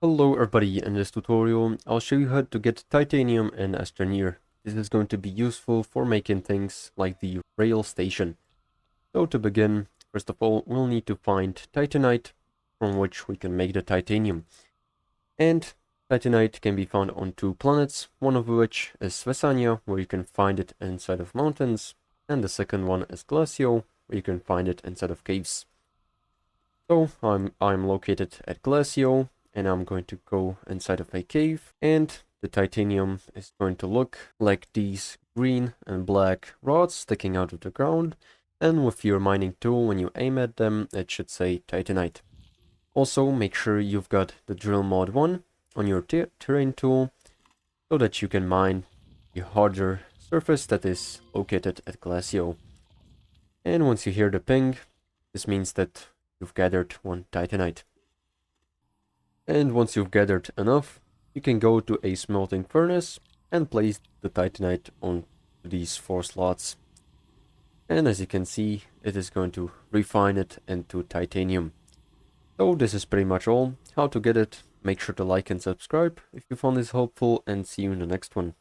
Hello everybody, in this tutorial I'll show you how to get titanium in ASTRONEER. This is going to be useful for making things like the rail station. So to begin, first of all we'll need to find titanite from which we can make the titanium. And titanite can be found on two planets, one of which is Svesania, where you can find it inside of mountains, and the second one is Glacio, where you can find it inside of caves. So I'm located at Glacio, and I'm going to go inside of a cave, and the titanium is going to look like these green and black rods sticking out of the ground, and with your mining tool, when you aim at them, it should say titanite. Also, make sure you've got the drill mod 1 on your terrain tool, so that you can mine the harder surface that is located at Glacio. And once you hear the ping, this means that you've gathered one titanite. And once you've gathered enough, you can go to a smelting furnace and place the titanite on these 4 slots. And as you can see, it is going to refine it into titanium. So this is pretty much all. How to get it, make sure to like and subscribe if you found this helpful, and see you in the next one.